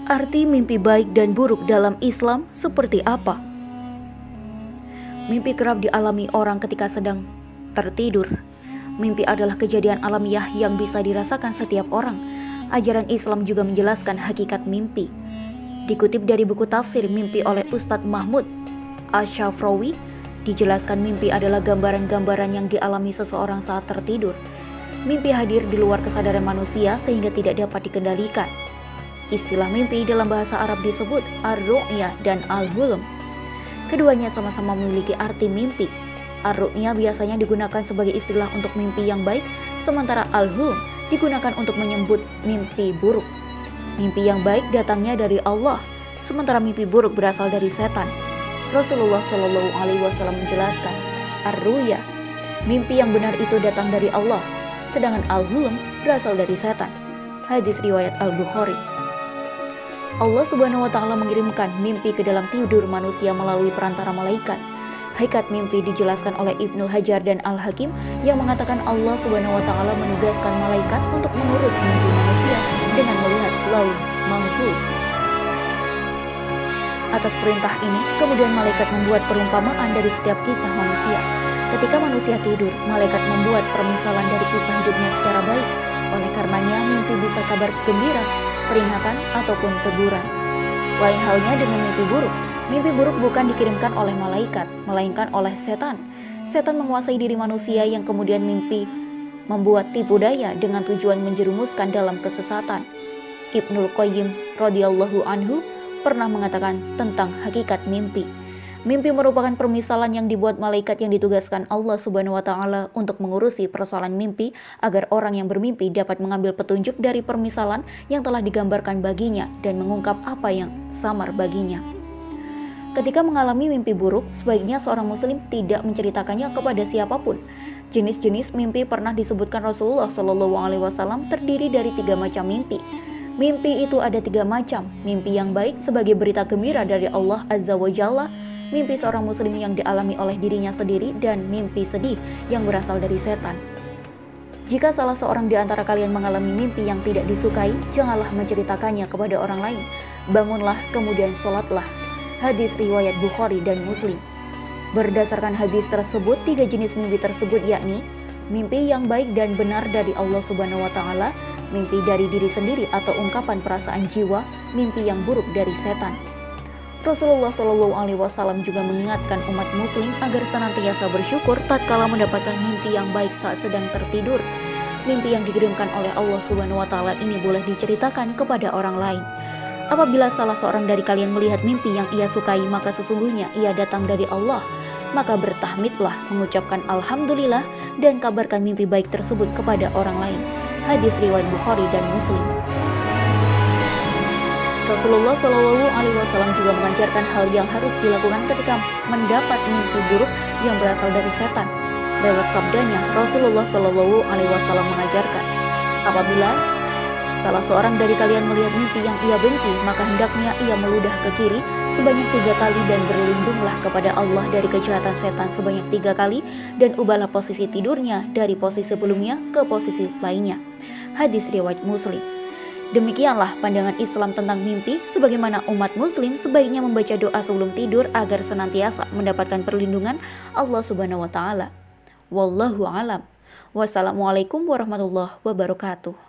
Arti mimpi baik dan buruk dalam Islam seperti apa? Mimpi kerap dialami orang ketika sedang tertidur. Mimpi adalah kejadian alamiah yang bisa dirasakan setiap orang. Ajaran Islam juga menjelaskan hakikat mimpi. Dikutip dari buku tafsir Mimpi oleh Ustadz Mahmud Asyafrawi, dijelaskan mimpi adalah gambaran-gambaran yang dialami seseorang saat tertidur. Mimpi hadir di luar kesadaran manusia sehingga tidak dapat dikendalikan. Istilah mimpi dalam bahasa Arab disebut ar-ru'yah dan al-hulm. Keduanya sama-sama memiliki arti mimpi. Ar-ru'yah biasanya digunakan sebagai istilah untuk mimpi yang baik, sementara al-hulm digunakan untuk menyebut mimpi buruk. Mimpi yang baik datangnya dari Allah, sementara mimpi buruk berasal dari setan. Rasulullah Shallallahu Alaihi Wasallam menjelaskan, ar-ru'yah, mimpi yang benar itu datang dari Allah, sedangkan al-hulm berasal dari setan. Hadis riwayat Al-Bukhari. Allah Subhanahu wa Ta'ala mengirimkan mimpi ke dalam tidur manusia melalui perantara malaikat. Hakikat mimpi dijelaskan oleh Ibnu Hajar dan Al-Hakim yang mengatakan Allah Subhanahu wa Ta'ala menugaskan malaikat untuk mengurus mimpi manusia dengan melihat lauh mahfuz. Atas perintah ini, kemudian malaikat membuat perumpamaan dari setiap kisah manusia. Ketika manusia tidur, malaikat membuat permisalan dari kisah hidupnya secara baik. Oleh karenanya, mimpi bisa kabar gembira, peringatan, ataupun teguran. Lain halnya dengan mimpi buruk. Mimpi buruk bukan dikirimkan oleh malaikat, melainkan oleh setan. Setan menguasai diri manusia yang kemudian mimpi membuat tipu daya dengan tujuan menjerumuskan dalam kesesatan. Ibnul Qayyim radhiyallahu anhu pernah mengatakan tentang hakikat mimpi. Mimpi merupakan permisalan yang dibuat malaikat yang ditugaskan Allah Subhanahu wa Ta'ala untuk mengurusi persoalan mimpi agar orang yang bermimpi dapat mengambil petunjuk dari permisalan yang telah digambarkan baginya dan mengungkap apa yang samar baginya. Ketika mengalami mimpi buruk, sebaiknya seorang muslim tidak menceritakannya kepada siapapun. Jenis-jenis mimpi pernah disebutkan Rasulullah Shallallahu Alaihi Wasallam terdiri dari 3 macam mimpi. Mimpi itu ada 3 macam. Mimpi yang baik sebagai berita gembira dari Allah Azza wa Jalla, mimpi seorang muslim yang dialami oleh dirinya sendiri, dan mimpi sedih yang berasal dari setan. Jika salah seorang di antara kalian mengalami mimpi yang tidak disukai, janganlah menceritakannya kepada orang lain. Bangunlah, kemudian sholatlah. Hadis riwayat Bukhari dan Muslim. Berdasarkan hadis tersebut, 3 jenis mimpi tersebut yakni mimpi yang baik dan benar dari Allah Subhanahu wa Ta'ala, mimpi dari diri sendiri atau ungkapan perasaan jiwa, mimpi yang buruk dari setan. Rasulullah Shallallahu Alaihi Wasallam juga mengingatkan umat muslim agar senantiasa bersyukur tatkala mendapatkan mimpi yang baik saat sedang tertidur. Mimpi yang dikirimkan oleh Allah Subhanahu wa Ta'ala ini boleh diceritakan kepada orang lain. Apabila salah seorang dari kalian melihat mimpi yang ia sukai, maka sesungguhnya ia datang dari Allah. Maka bertahmidlah, mengucapkan Alhamdulillah, dan kabarkan mimpi baik tersebut kepada orang lain. Hadis riwayat Bukhari dan Muslim. Rasulullah Shallallahu Alaihi Wasallam juga mengajarkan hal yang harus dilakukan ketika mendapat mimpi buruk yang berasal dari setan. Lewat sabdanya, Rasulullah Shallallahu Alaihi Wasallam mengajarkan, apabila salah seorang dari kalian melihat mimpi yang ia benci, maka hendaknya ia meludah ke kiri sebanyak 3 kali dan berlindunglah kepada Allah dari kejahatan setan sebanyak 3 kali, dan ubahlah posisi tidurnya dari posisi sebelumnya ke posisi lainnya. Hadis riwayat Muslim. Demikianlah pandangan Islam tentang mimpi, sebagaimana umat muslim sebaiknya membaca doa sebelum tidur agar senantiasa mendapatkan perlindungan Allah Subhanahu wa Ta'ala. Wallahu alam. Wassalamualaikum warahmatullahi wabarakatuh.